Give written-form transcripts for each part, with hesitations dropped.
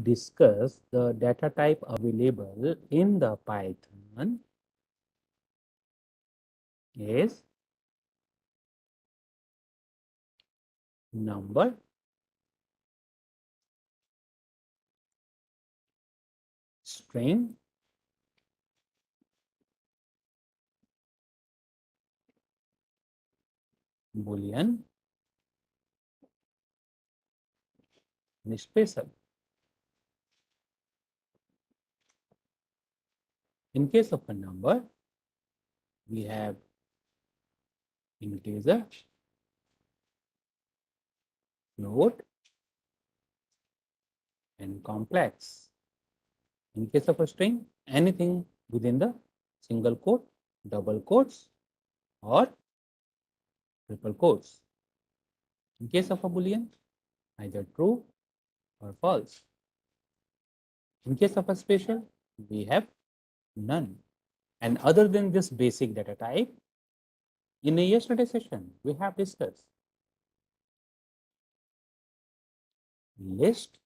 discuss the data type available in the Python is number, string, boolean, special. In case of a number, we have integer, float, and complex. In case of a string, anything within the single quote, double quotes, or triple quotes. In case of a boolean, either true or false. In case of a special, we have none. And other than this basic data type, in a yesterday session, we have discussed list,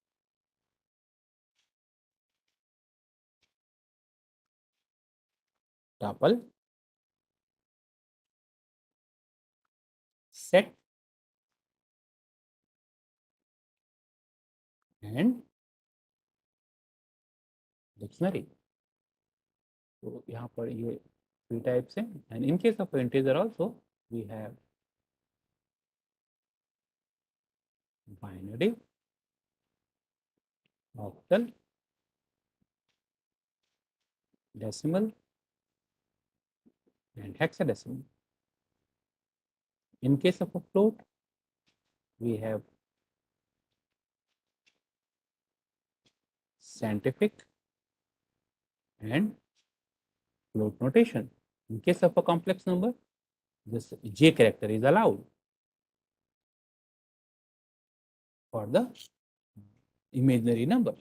tuple, set, and dictionary. तो यहाँ पर ये three types हैं. And in case of integer also, we have binary, octal, decimal, and hexadecimal. In case of a float, we have scientific and float notation. In case of a complex number, this J character is allowed for the imaginary number.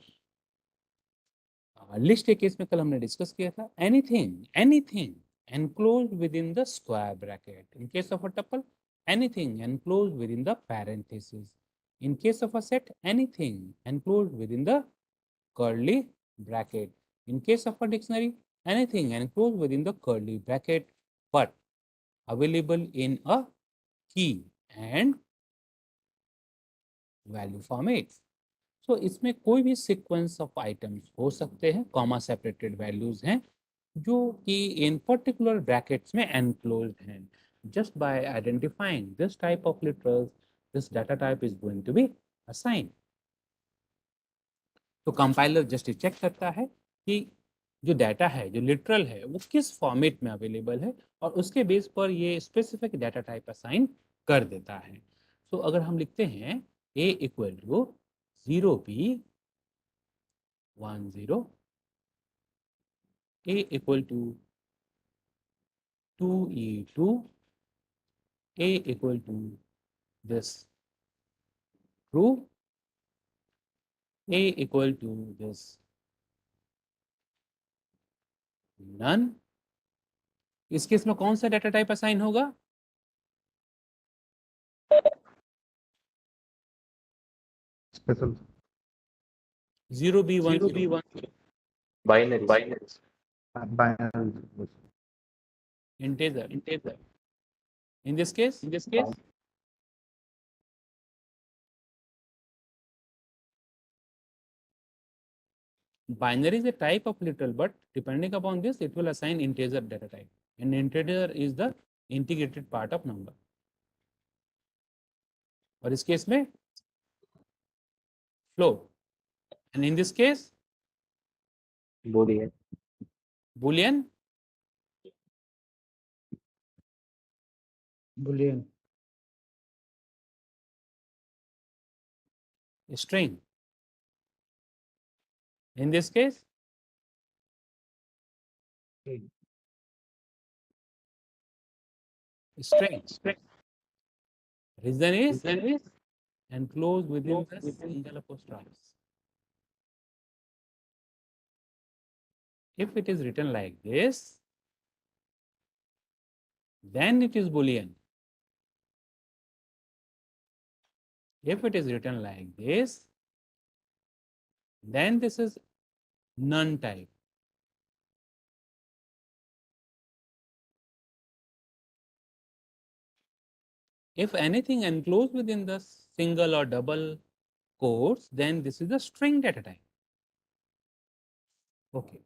List के case में कल हमने discuss किया था anything enclosed within the square bracket. In case of a tuple, anything enclosed within the parenthesis. In case of a set, anything enclosed within the curly bracket. In case of a dictionary, anything enclosed within the curly bracket but available in a key and value format. So इसमें कोई भी sequence of items हो सकते हैं, comma separated values हैं जो कि इन पर्टिकुलर ब्रैकेट्स में एनक्लोज्ड हैं. Just by identifying this type of literals, this data type is going to be assign. तो कंपाइलर जस्ट चेक करता है कि जो डाटा है, जो लिटरल है, वो किस फॉर्मेट में अवेलेबल है और उसके बेस पर ये स्पेसिफिक डाटा टाइप असाइन कर देता है. तो अगर हम लिखते हैं a equal to 0b 10, a equal to 2e2, a equal to this true, a equal to this none. इस केस में कौन सा डाटा टाइप असाइन होगा? Special. 0b1 Binary. Binary. integer. In this case, binary is a type of literal, but depending upon this, it will assign integer data type. And integer is the integrated part of number. और इस case में float. And in this case, Boolean. boolean, string. In this case, string. Reason is enclosed within the single apostrophes. If it is written like this, then it is boolean. If it is written like this, Then this is none type. If anything enclosed within the single or double quotes, then this is the string data type. Okay.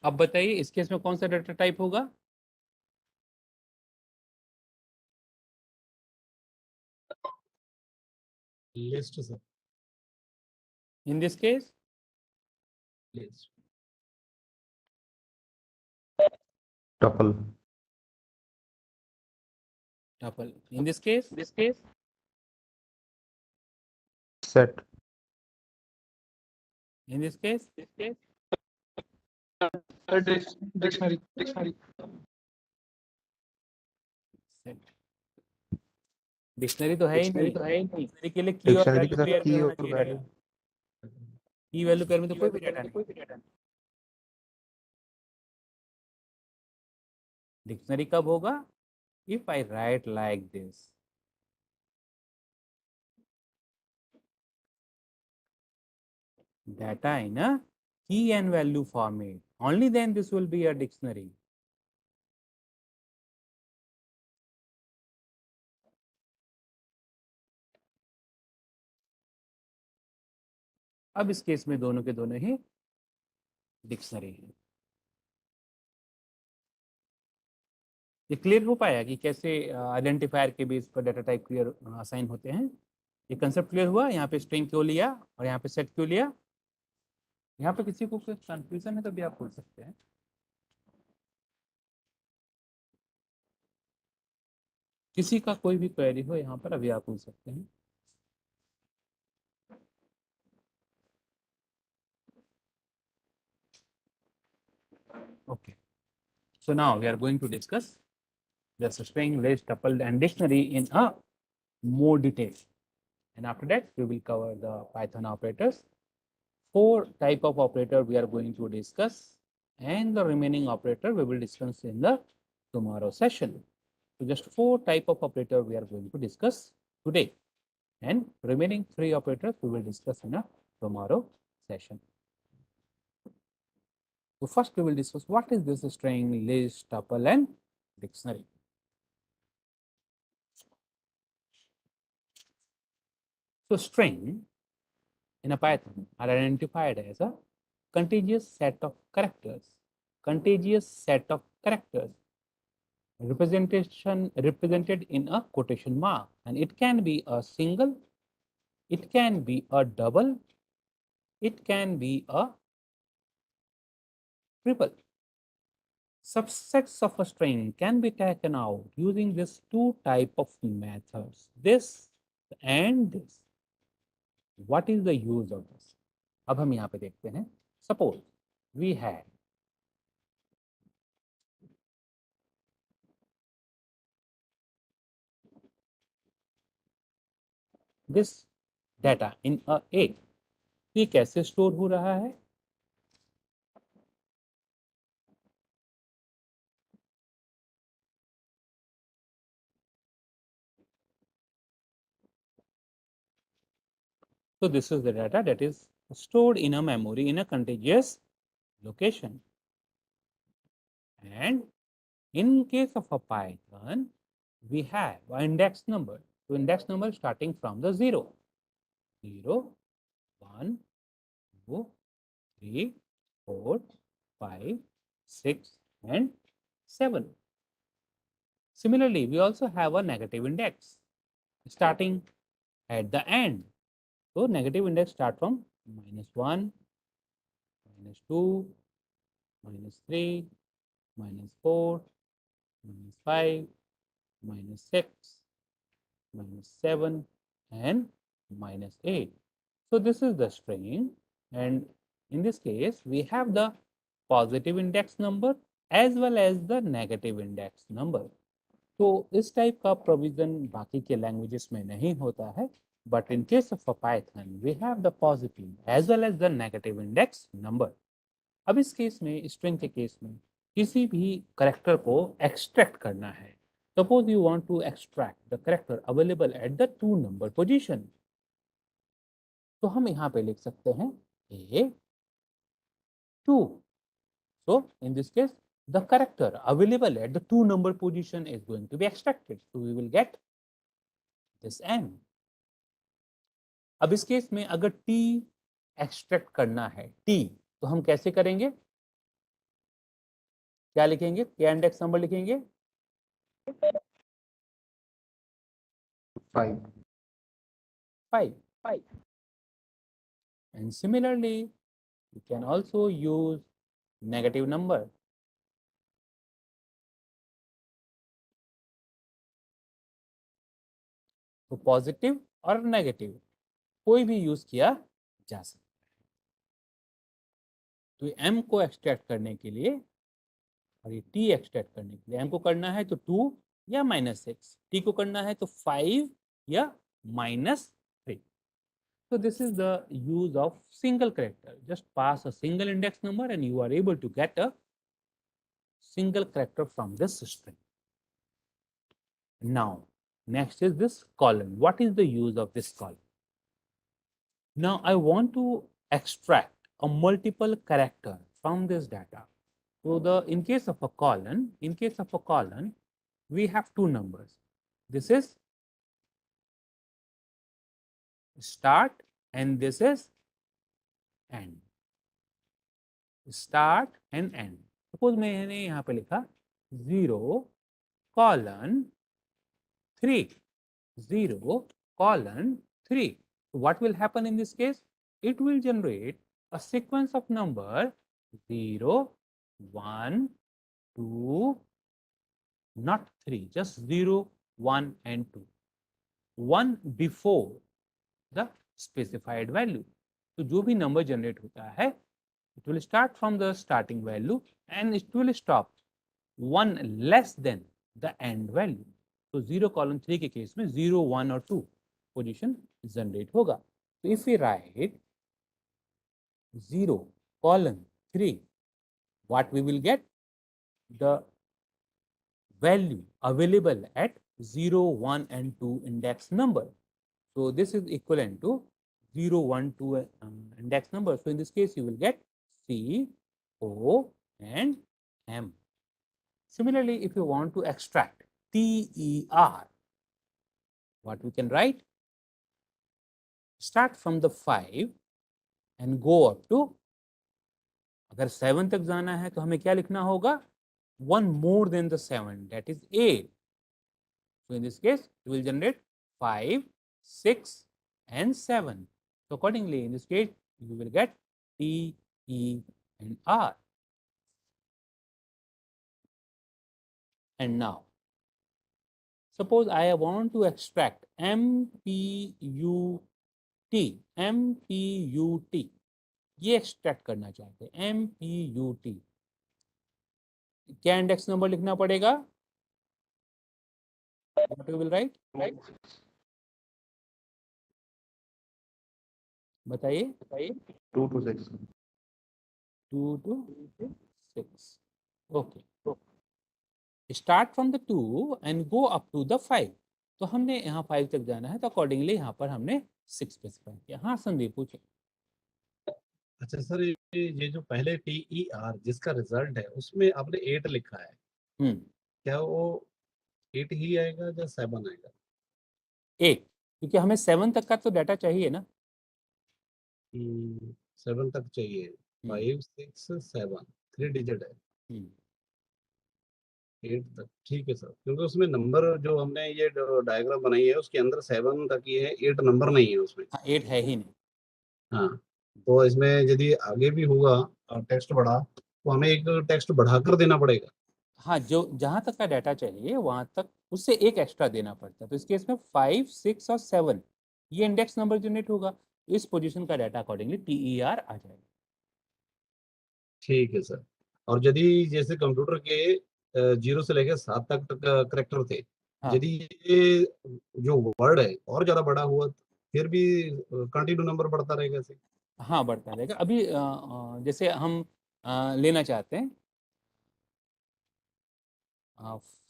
अब बताइए इस case में कौन सा data type होगा? List, sir. In this case, List. tuple, tuple. In this case, set, in this case, Dictionary. set. Dictionary तो है ही नहीं, डिक्शनरी के लिए की और डिक्शनरी वैल्यू के साथ पेयर की में होना और चाहिए वैल्यू डाटा। की वैल्यू पेयर में तो कोई भी डाटा नहीं। डिक्शनरी कब होगा? If I right like this, data in a key and value format, only then this will be a dictionary. अब इस केस में दोनों के दोनों ही डिक्शनरी है। ये क्लियर हो पाया कि कैसे आइडेंटिफायर के बेस पर डाटा टाइप क्लियर असाइन होते हैं? ये कंसेप्ट क्लियर हुआ? यहाँ पे स्ट्रिंग क्यों लिया और यहाँ पे सेट क्यों लिया? यहाँ पे किसी को कोई कंफ्यूजन है तो भी आप पूछ सकते हैं। किसी का कोई भी क्वेरी हो यहाँ पर अभी आप पूछ सकते हैं। Okay, so now we are going to discuss the string, list, tuple, and dictionary in a more detail. And after that, we will cover the Python operators. 4 type of operator we are going to discuss, and the remaining operator we will discuss in the tomorrow session. So just 4 type of operator we are going to discuss today, and remaining 3 operators we will discuss in a tomorrow session. So first we will discuss what is this string, list, tuple, and dictionary. So string in a Python are identified as a contiguous set of characters, represented in a quotation mark, and it can be a single, it can be a double, it can be a triple. Subsets of a string can be taken out using this 2 type of methods, this and this. What is the use of this? अब हम यहाँ पे देखते हैं. Suppose we had this data in a A. ये कैसे store हो रहा है? So this is the data that is stored in a memory in a contiguous location. And in case of a Python, we have an index number. So index number starting from the 0, 0, 1, 2, 3, 4, 5, 6, and 7. Similarly, we also have a negative index starting at the end. So negative index start from -1, -2, -3, -4, -5, -6, -7, and -8. So this is the string, and in this case we have the positive index number as well as the negative index number. तो इस type का provision बाकी के languages में नहीं होता है, but in case of Python we have the positive as well as the negative index number. अब इस केस में, स्ट्रिंग के केस में, किसी भी करेक्टर को एक्सट्रैक्ट करना है. Suppose you want to extract the character available at the 2 number position. तो हम यहाँ पे लिख सकते हैं A2. So in this case the character available at the 2 number position is going to be extracted. So we will get this n. अब इस case में अगर t एक्सट्रैक्ट करना है t, तो हम कैसे करेंगे? क्या लिखेंगे? क्या इंडेक्स नंबर लिखेंगे? 5. 5. And similarly you can also use negative number. तो पॉजिटिव और नेगेटिव कोई भी यूज किया जा सकता है. तो m को एक्सट्रैक्ट करने के लिए और ये t एक्सट्रैक्ट करने के लिए m को करना है तो 2 या -6, t को करना है तो 5 या -3. So this is the use of single character. Just pass a single index number and you are able to get a single character from this string. Now next is this colon. What is the use of this colon? Now I want to extract a multiple character from this data. So in case of a colon, we have 2 numbers. This is start and this is end. Start and end. Suppose मैंने यहाँ पे लिखा 0 colon 3. 0 colon 3. So what will happen in this case? It will generate a sequence of number 0, 1, 2, not 3, just 0, 1 and 2. 1 before the specified value. तो जो भी number generate होता है, it will start from the starting value and it will stop 1 less than the end value. तो 0 colon 3 के case में 0, 1 और 2 position generate होगा. तो if we write 0 colon 3, what we will get? The value available at 0, 1 and 2 index number. So this is equivalent to 0, 1, 2 index number. So in this case you will get C, O and M. Similarly, if you want to extract TER, what we can write? Start from the 5 and go up to, अगर 7 तक जाना है तो हमें क्या लिखना होगा? 1 more than the 7, that is 8. So in this case we will generate 5, 6 and 7. So accordingly in this case you will get T, E and R. And now suppose I want to extract MPUT. ये extract करना चाहते हैं MPUT. क्या index number लिखना पड़ेगा? What you will write? बताइए. 2 to 6. 2 to 6. Okay. Start from the 2 and go up to the 5. तो हमने यहाँ 5 तक जाना है, तो अकॉर्डिंगली यहाँ पर हमने 6 स्पेसिफाई किया. हाँ संदीप पूछे. अच्छा सर, ये जो पहले TER जिसका रिजल्ट है उसमें आपने 8 लिखा है, क्या वो 8 ही आएगा या 7 आएगा? 8, क्योंकि हमें 7 तक का तो डाटा चाहिए ना. 7 तक चाहिए. 5, 6, 7 3 डिजिट है. 8 तक ठीक है सर, क्योंकि उसमें नंबर जो हमने ये डायग्राम बनाई है उसके अंदर 7 तक ही है, 8 नंबर नहीं है उसमें. हाँ, 8 है ही नहीं. हाँ, तो इसमें यदि आगे भी होगा टेक्स्ट बढ़ा तो हमें एक टेक्स्ट बढ़ाकर देना पड़ेगा। हाँ, जो जहाँ तक का डाटा चाहिए वहाँ तक उससे एक एक्स्ट्रा देना पड़ता है। तो इस केस में 5, 6 और 7 ये इंडेक्स नंबर जनरेट होगा। इस पोजीशन का डाटा अकॉर्डिंगली TER आ जाएगा। ठीक है सर। और यदि जैसे कंप्यूटर के 0 से लेकर 7 तक करेक्टर थे, हाँ। यदि ये जो वर्ड है और ज्यादा बड़ा हुआ फिर भी कंटिन्यू नंबर बढ़ता रहेगा ऐसे? हाँ, बढ़ता रहेगा। अभी जैसे हम लेना चाहते हैं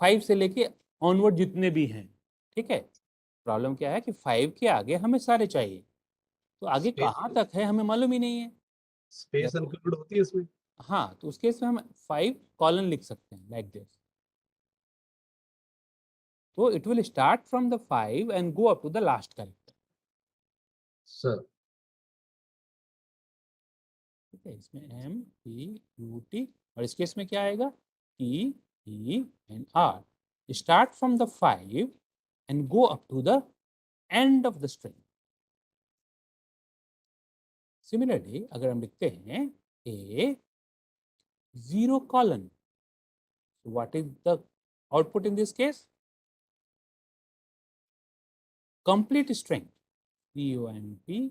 5 से लेके ऑनवर्ड जितने भी हैं, ठीक है। प्रॉब्लम क्या है कि 5 के आगे हमें सारे चाहिए, तो आगे स्पेस कहाँ तक है हमें मालूम ही नहीं है। या स्पेस तो इंक्लूड होती है इसमें? हाँ, तो उस केस में हम 5 कॉलन लिख सकते हैं लाइक दिस। तो it will start from the 5 and go up to the last character. Sir ठीक है, इसमें MPUT और इस केस में क्या आएगा TENR। Start from the 5 and go up to the end of the string. Similarly अगर हम लिखते हैं A 0 colon, so what is the output in this case? Complete string. COMPUTER.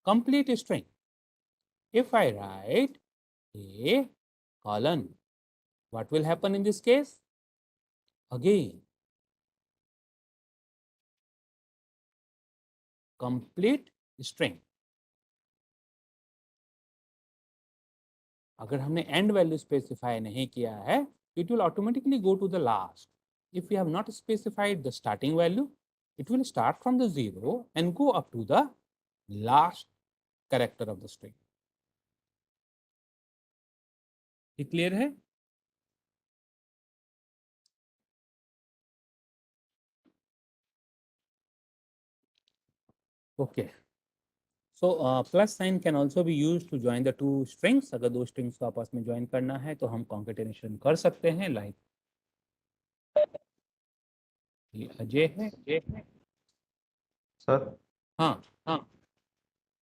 Complete string. If I write A colon, what will happen in this case? Again, complete string. अगर हमने and value specify नहीं किया है, it will automatically go to the last. If you have not specified the starting value, it will start from the 0 and go up to the last character of the string. ये clear है? Okay. So plus sign can also be used to join the two strings. अगर दो strings को आपस में join करना है तो हम concatenation कर सकते हैं, like ये अजय है। सर हाँ हाँ,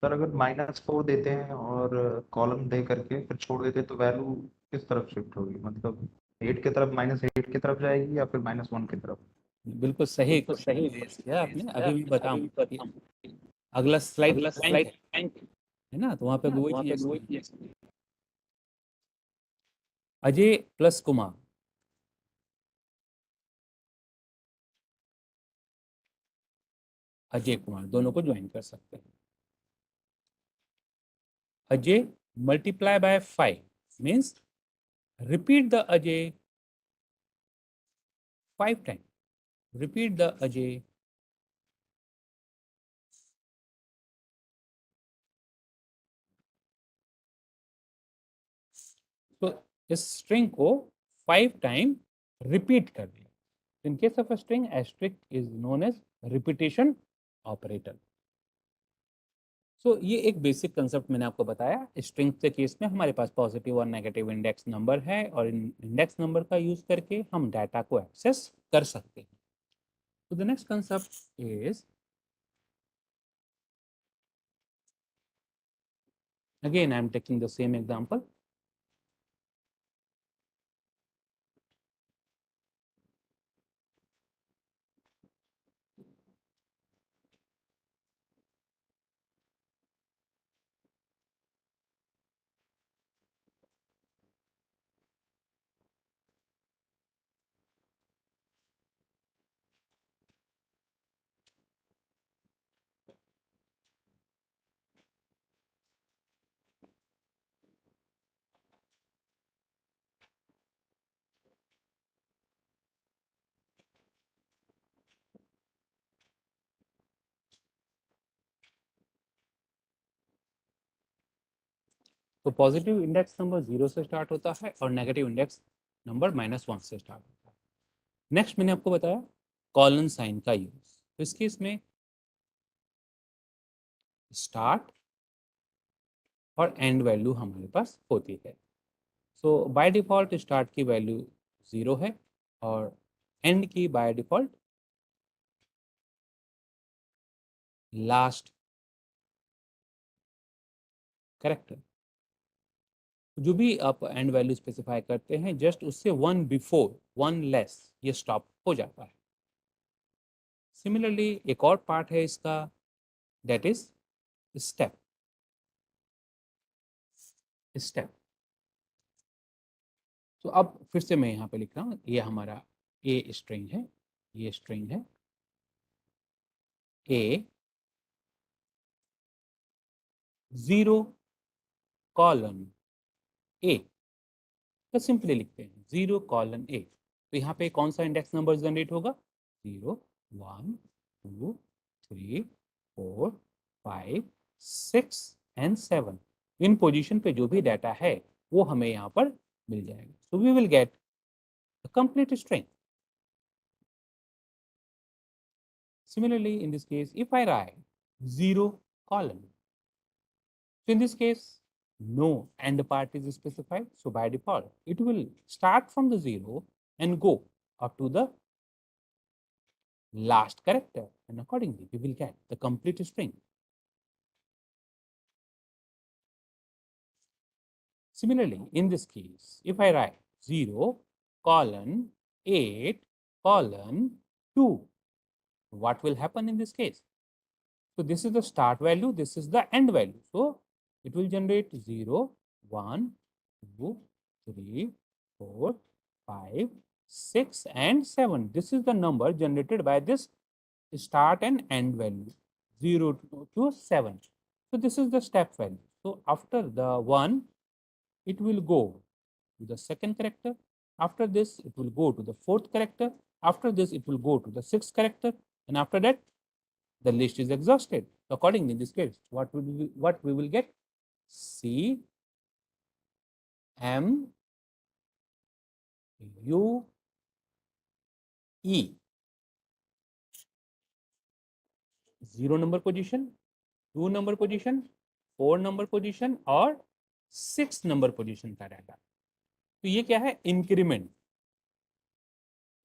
सर अगर -4 देते हैं और कॉलम दे करके फिर छोड़ देते हैं तो वैल्यू किस तरफ शिफ्ट होगी, मतलब 8 की तरफ, -8 की तरफ जाएगी या फिर -1 की तरफ? बिल्कुल सही क्वेश्चन रेज किया आपने। अभी मैं बताऊँ, अगला स्लाइड ब्लैंक है ना, तो वहाँ पे वही चीज अजय प्लस कुमार। अजय कुमार दोनों को ज्वाइन कर सकते हैं। Ajay multiply by 5 means repeat the Ajay 5 times. Repeat the Ajay. तो इस स्ट्रिंग को 5 टाइम रिपीट कर दिया। In case of a string, asterisk is known as repetition operator. So ये एक बेसिक कंसेप्ट मैंने आपको बताया। स्ट्रिंग के केस में हमारे पास पॉजिटिव और नेगेटिव इंडेक्स नंबर है, और इन इंडेक्स नंबर का यूज करके हम डाटा को एक्सेस कर सकते हैं। तो the next concept is, again I am taking the same example. तो पॉजिटिव इंडेक्स नंबर 0 से स्टार्ट होता है और नेगेटिव इंडेक्स नंबर -1 से स्टार्ट होता है। नेक्स्ट मैंने आपको बताया कॉलन साइन का यूज। तो इस केस में स्टार्ट और एंड वैल्यू हमारे पास होती है। सो बाय डिफॉल्ट स्टार्ट की वैल्यू 0 है और एंड की बाय डिफॉल्ट लास्ट करेक्टर। जो भी आप एंड वैल्यू स्पेसिफाई करते हैं जस्ट उससे वन बिफोर वन लेस ये स्टॉप हो जाता है। सिमिलरली एक और पार्ट है इसका, दैट इज स्टेप। स्टेप तो अब फिर से मैं यहाँ पे लिख रहा हूँ, ये हमारा ए स्ट्रिंग है, ये स्ट्रिंग है ए 0 कॉलन ए, तो सिंपली लिखते हैं 0 कॉलन ए। तो यहाँ पे कौन सा इंडेक्स नंबर जनरेट होगा? 0 1 2 3 4 5 6 एंड 7। इन पोजीशन पे जो भी डाटा है वो हमें यहाँ पर मिल जाएगा। So we will get the complete string. Similarly, in this case, if I write 0 colon, so in this case, no end part is specified. So by default, it will start from the 0 and go up to the last character, and accordingly, we will get the complete string. Similarly, in this case, if I write 0 colon 8 colon 2, what will happen in this case? So this is the start value, this is the end value. So it will generate 0, 1, 2, 3, 4, 5, 6 and 7. This is the number generated by this start and end value, 0 to 7. So this is the step value. So after the 1, it will go to the second character. After this, it will go to the fourth character. After this, it will go to the sixth character. And after that, the list is exhausted. Accordingly, in this case, what we will get? C M U E, 0 number position, 2 number position, 4 number position और 6 number position का data. तो ये क्या है? Increment.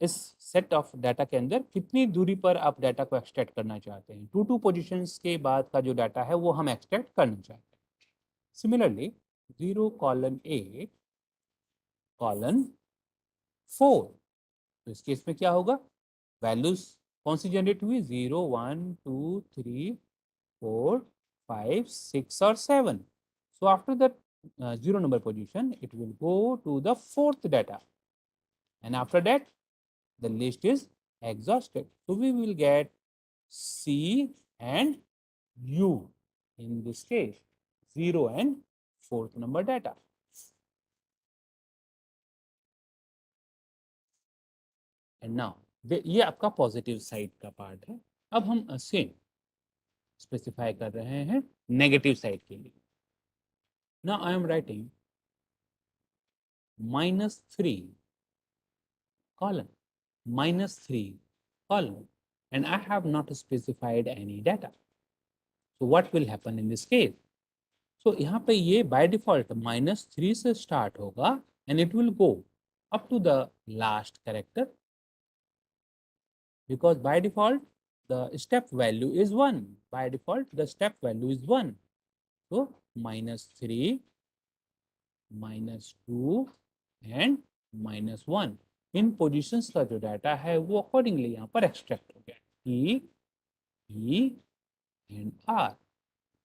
इस set of data के अंदर कितनी दूरी पर आप डाटा को एक्सट्रैक्ट करना चाहते हैं, 2 पोजीशंस के बाद का जो डाटा है वो हम एक्सट्रैक्ट करना चाहते हैं। सिमिलरली 0 कॉलन 8 कॉलन 4, तो इस केस में क्या होगा? वैल्यूज कौन सी जनरेट हुई? 0 1 2 3 4 5 6 और 7। So after the 0 number position, it will go to the fourth data, and after that the list is exhausted. So we will get C and U, in this case 0 and 4th number data. And now ये आपका positive side का part है। अब हम same specify कर रहे हैं negative side के लिए। Now I am writing -3 colon, -3 colon, and I have not specified any data. So what will happen in this case? So यहाँ पे ये by default -3 से start होगा and it will go up to the last character, because by default the step value is 1. By default the step value is 1. So -3, -2 and -1 in positions का जो data है वो accordingly यहाँ पर extract हो गया, E, E एंड R,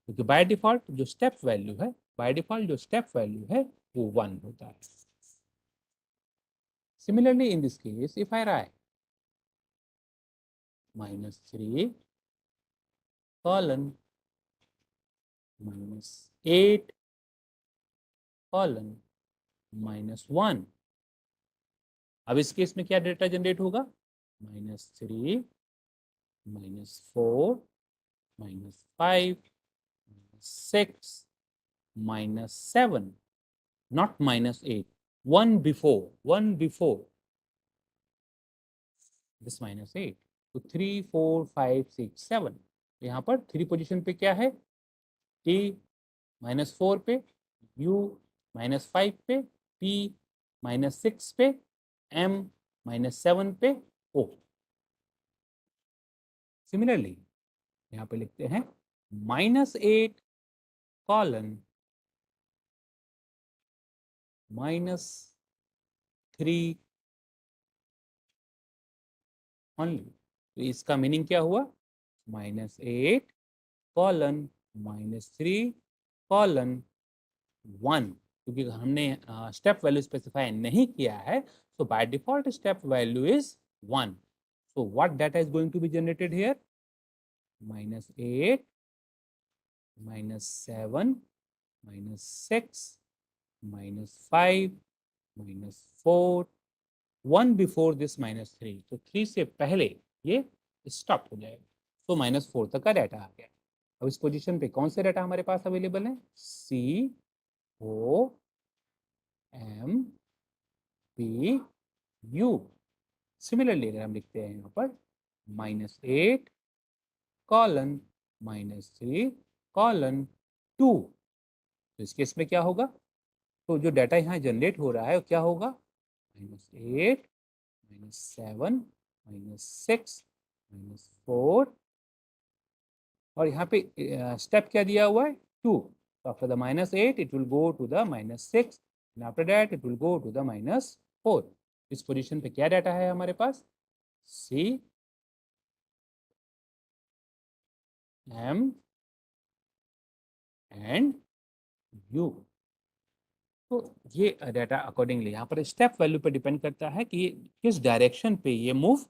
क्योंकि by default जो स्टेप वैल्यू है, बाय डिफॉल्ट जो स्टेप वैल्यू है वो 1 होता है। Similarly in this case if I right -3 colon -8 colon -1, अब इस केस में क्या डेटा जनरेट होगा? -3 -4 -5 6 -7, not -8, one before this -8, तो 3 4 5 6 7। यहाँ पर 3 पोजीशन पे क्या है? T -4 पे, U -5 पे, P -6 पे, M -7 पे, O। सिमिलरली यहाँ पे लिखते हैं -8 कॉलन -3 ओनली। तो इसका मीनिंग क्या हुआ? -8 कॉलन -3 कॉलन 1, क्योंकि हमने स्टेप वैल्यू स्पेसिफाई नहीं किया है, so by default step value is 1. So what data is going to be generated here? -8 -7 -6 -5 -4, 1 before this -3, तो 3 से पहले ये स्टॉप हो जाएगा। तो -4 तक का डाटा आ गया। अब इस पोजीशन पे कौन से डाटा हमारे पास अवेलेबल है? C O M P U। Similarly अगर हम लिखते हैं यहाँ पर -8 कॉलन -3 कॉलन 2, तो इस केस में क्या होगा? तो जो डाटा यहाँ जनरेट हो रहा है वो क्या होगा? -8 -7 -6 -4, और यहाँ पे स्टेप क्या दिया हुआ है? 2। So after the -8 it will go to the -6 and after that it will go to the -4। इस पोजीशन पे क्या डाटा है हमारे पास? C M and U। तो ये डाटा अकॉर्डिंगली यहाँ पर स्टेप वैल्यू पे डिपेंड करता है कि किस डायरेक्शन पे ये मूव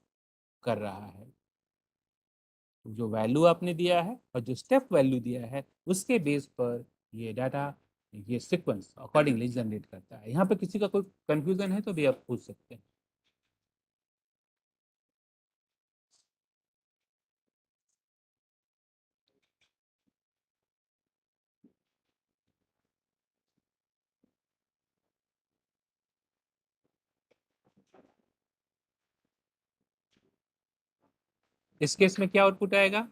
कर रहा है। जो वैल्यू आपने दिया है और जो स्टेप वैल्यू दिया है उसके बेस पर ये डाटा, ये सीक्वेंस अकॉर्डिंगली जनरेट करता है। यहाँ पे किसी का कोई कंफ्यूजन है तो भी आप पूछ सकते हैं। इस केस में क्या आउटपुट आएगा?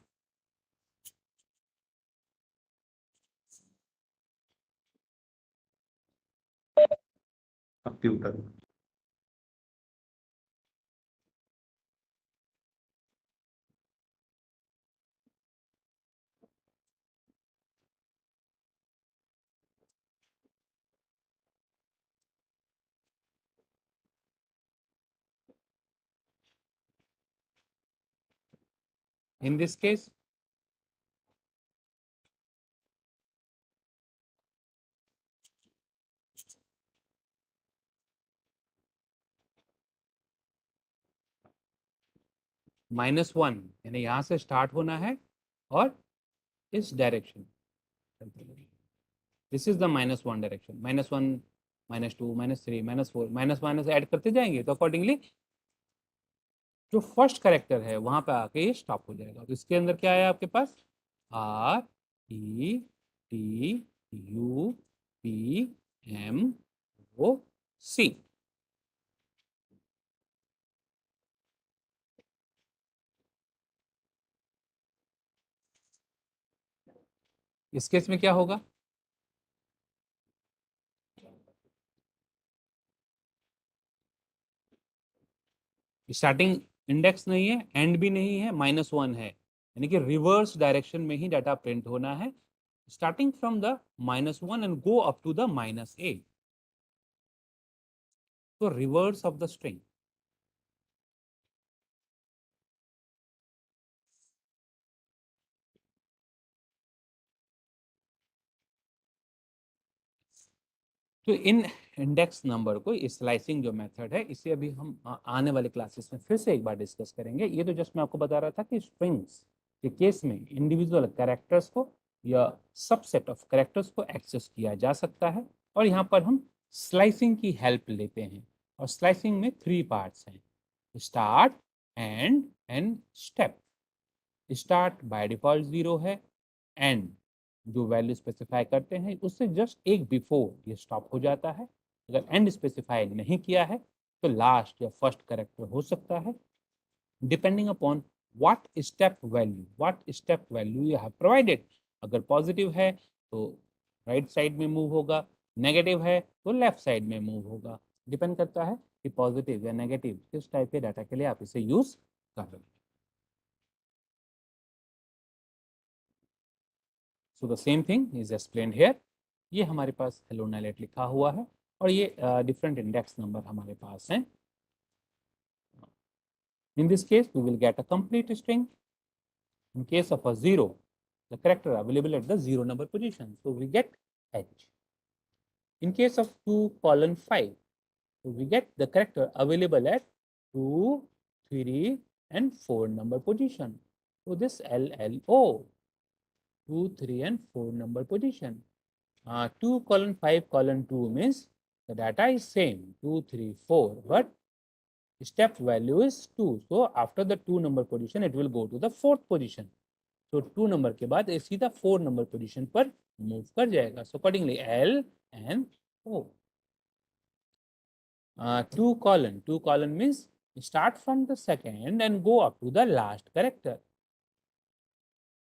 कंप्यूटर। इन दिस केस -1, यानी यहाँ से स्टार्ट होना है और इस direction, this is the -1 direction. -1 -2 -3 -4 minus add करते जाएंगे तो अकॉर्डिंगली जो फर्स्ट करेक्टर है वहां पे आके ये स्टॉप हो जाएगा। तो इसके अंदर क्या है आपके पास? RETUPMOC। इस केस में क्या होगा? स्टार्टिंग इंडेक्स नहीं है, एंड भी नहीं है, -1 है, यानी कि रिवर्स डायरेक्शन में ही डाटा प्रिंट होना है, starting from the -1 and go up to the -8। तो रिवर्स ऑफ द स्ट्रिंग। तो इन इंडेक्स नंबर को, स्लाइसिंग जो मेथड है, इसे अभी हम आने वाले क्लासेस में फिर से एक बार डिस्कस करेंगे। ये तो जस्ट मैं आपको बता रहा था कि स्ट्रिंग्स के केस में इंडिविजुअल कैरेक्टर्स को या सबसेट ऑफ कैरेक्टर्स को एक्सेस किया जा सकता है, और यहाँ पर हम स्लाइसिंग की हेल्प लेते हैं। और स्लाइसिंग में 3 पार्ट्स हैं: start, and step. Start by default 0 है, एंड जो वैल्यू स्पेसिफाई करते हैं उससे जस्ट एक बिफोर ये स्टॉप हो जाता है। अगर एंड स्पेसिफाई नहीं किया है तो लास्ट या फर्स्ट करेक्टर हो सकता है, depending upon what step value you have provided. अगर पॉजिटिव है तो राइट साइड में मूव होगा, नेगेटिव है तो लेफ्ट साइड में मूव होगा। डिपेंड करता है कि पॉजिटिव या नेगेटिव किस टाइप के डाटा के लिए आप इसे यूज कर रहे हैं। So the same thing is explained here. ये हमारे पास हेलो नाइलेट लिखा हुआ है, और ये डिफरेंट इंडेक्स नंबर हमारे पास हैं. In this case, we will get a complete string. In case of a 0, the character available at the 0 number position, so we get H. In case of 2:5, so we get the character available at 2, 3, and 4 number position. So this LLO, 2, 3, and 4 number position. 2:5:2 means the data is same 2, 3, 4, but step value is 2. So after the 2 number position, it will go to the 4th position. So 2 number के बाद ये सीधा 4 number position पर move कर जाएगा. So accordingly L and O. 2 colon means start from the second and go up to the last character.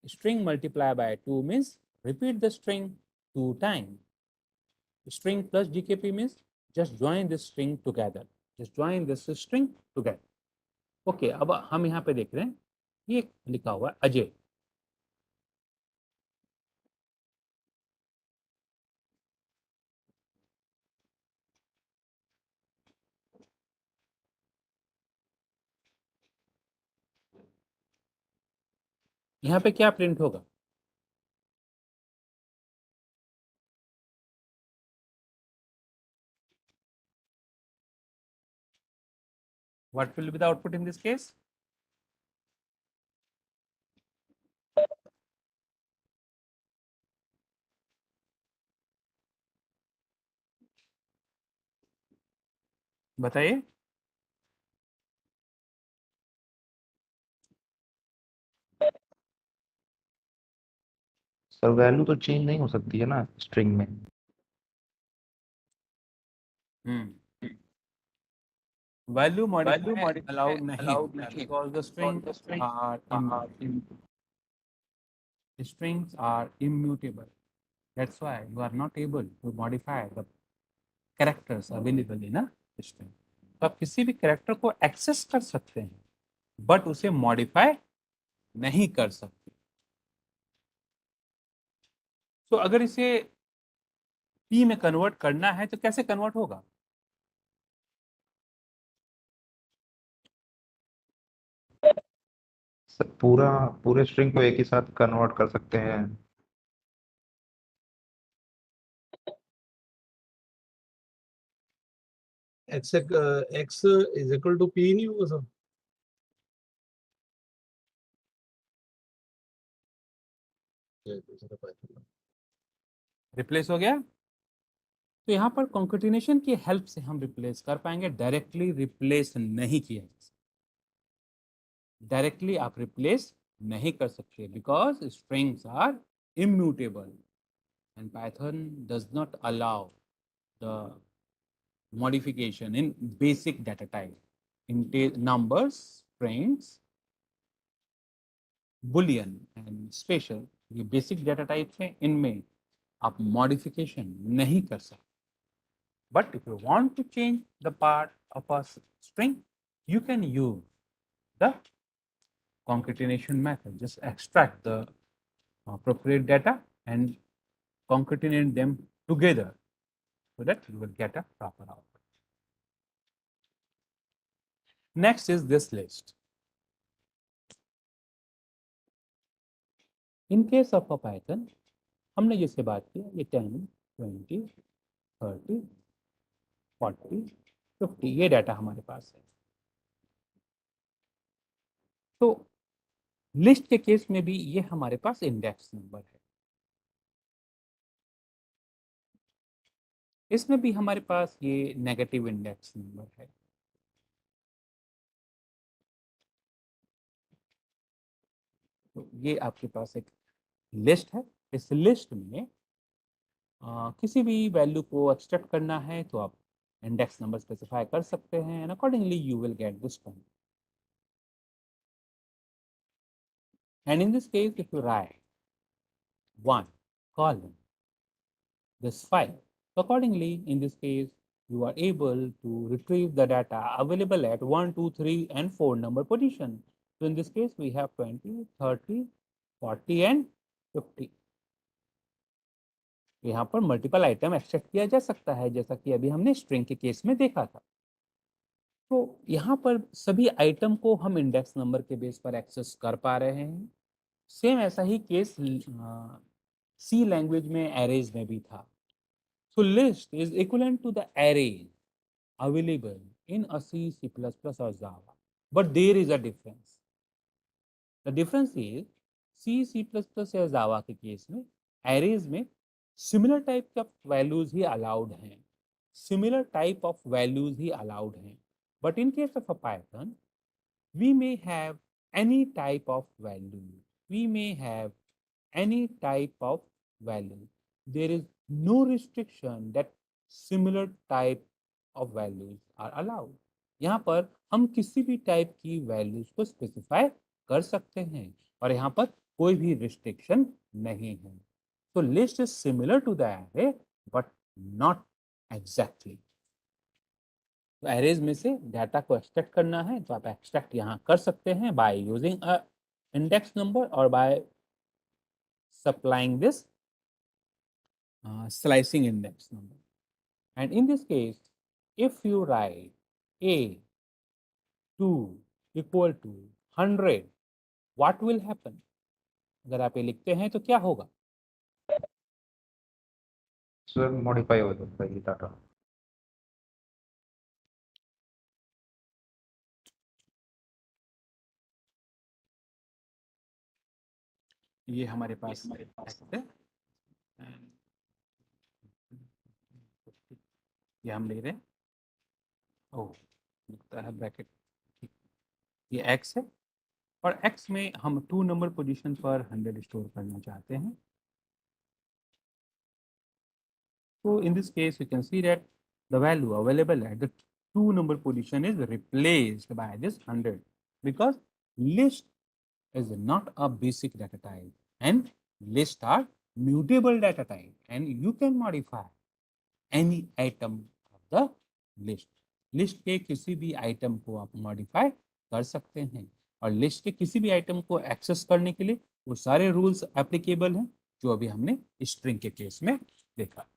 String multiply by 2 means repeat the string 2 times. String plus GKP means just join this string together. Just join this string together. Okay, अब हम यहाँ पे देख रहे हैं ये लिखा हुआ है अजय. यहाँ पे क्या प्रिंट होगा? What will be the output in this case? बताइए. सर वैल्यू तो चेंज नहीं हो सकती है ना स्ट्रिंग में. Value modify allowed नहीं because the strings are immutable. That's why you are not able to modify the characters available in a string. तो आप किसी भी कैरेक्टर को एक्सेस कर सकते हैं बट उसे मॉडिफाई नहीं कर सकते. तो अगर इसे p में कन्वर्ट करना है तो कैसे कन्वर्ट होगा? सर पूरे स्ट्रिंग को एक ही साथ कन्वर्ट कर सकते हैं. x is equal to p नहीं होगा सर? रिप्लेस हो गया. तो यहाँ पर कॉन्केटिनेशन की हेल्प से हम रिप्लेस कर पाएंगे. डायरेक्टली रिप्लेस नहीं किया जा सकता. डायरेक्टली आप रिप्लेस नहीं कर सकते because strings are immutable and Python does not allow the modification in basic data type. Numbers, strings, boolean and special, ये basic data types हैं. इनमें आप modification नहीं कर सकते. But if you want to change the part of a string, you can use the concatenation method. Just extract the appropriate data and concatenate them together so that you will get a proper output. Next is this list. In case of a Python, हमने जैसे बात की ये 10, 20, 30, 40, 50 ये data हमारे पास है. तो list के केस में भी ये हमारे पास इंडेक्स नंबर है. इसमें भी हमारे पास ये नेगेटिव इंडेक्स नंबर है. तो ये आपके पास एक लिस्ट है. इस लिस्ट में किसी भी वैल्यू को एक्सट्रैक्ट करना है तो आप इंडेक्स नंबर स्पेसिफाई कर सकते हैं and accordingly you will get this one. And in this case, if you write 1 colon this file, accordingly, in this case, you are able to retrieve the data available at 1, 2, 3, and 4 number position. So in this case, we have 20, 30, 40, and 50. यहाँ पर multiple item extract किया जा सकता है, जैसा कि अभी हमने स्ट्रिंग के केस में देखा था। तो यहाँ पर सभी आइटम को हम इंडेक्स नंबर के बेस पर एक्सेस कर पा रहे हैं। सेम ऐसा ही केस सी लैंग्वेज में एरेज में भी था। So list is equivalent to the array available in a C, C++ or Java. But there is a difference. The difference is C, C++ या Java के केस में arrays में similar type of values he allowed हैं. Similar type of values he allowed हैं. But in case of a Python, we may have any type of value. We may have any type of value. There is no restriction that similar type of values are allowed. यहाँ पर हम किसी भी type की values को specify कर सकते हैं और यहाँ पर कोई भी रिस्ट्रिक्शन नहीं है। तो list is similar to the array but not exactly. तो एरेज में से डाटा को एक्सट्रैक्ट करना है तो आप एक्सट्रैक्ट यहाँ कर सकते हैं by using a index number और bye supplying this slicing index number. And in this case, if you write a 2 equal to 100, what will happen? अगर आप ये लिखते हैं तो क्या होगा? सर मॉडिफाई हो जाता है ये डाटा। ये हमारे पास है। ये हम ले रहे हैं। ओह, लिखता है ब्रैकेट। ये x है और x में हम 2 नंबर पोजीशन पर 100 स्टोर करना चाहते हैं। So in this case, you can see that the value available at the 2 number position is replaced by this 100 because list is not a basic data type and list are mutable data type and you can modify any item of the list. List के किसी भी item को आप modify कर सकते हैं और list के किसी भी आइटम को एक्सेस करने के लिए वो सारे रूल्स एप्लीकेबल हैं जो अभी हमने स्ट्रिंग के केस में देखा।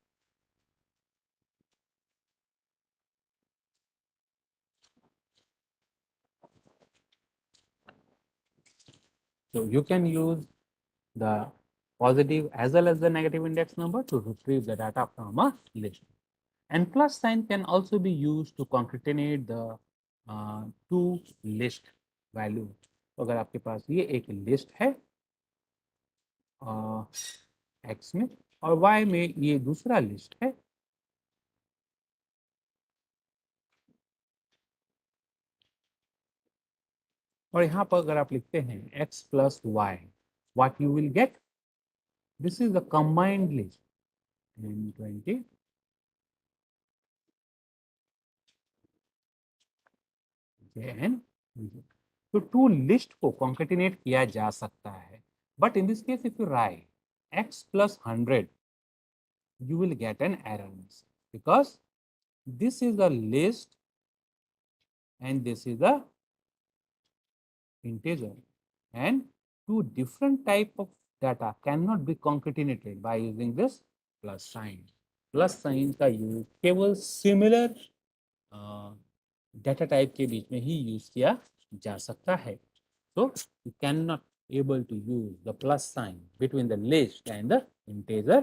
So you can use the positive as well as the negative index number to retrieve the data from a list. And plus sign can also be used to concatenate the two list value. तो अगर आपके पास ये एक list है x में और y में ये दूसरा लिस्ट है, और यहाँ पर अगर आप लिखते हैं x plus y, what you will get? This is the combined list. 10, 20. And तो टू लिस्ट को कॉन्केटिनेट किया जा सकता है, but in this case if you right x plus 100, you will get an error because this is the list and this is the integer and two different type of data cannot be concatenated by using this plus sign. Plus sign का use केवल similar data type के बीच में ही use किया जा सकता है। So you cannot able to use the plus sign between the list and the integer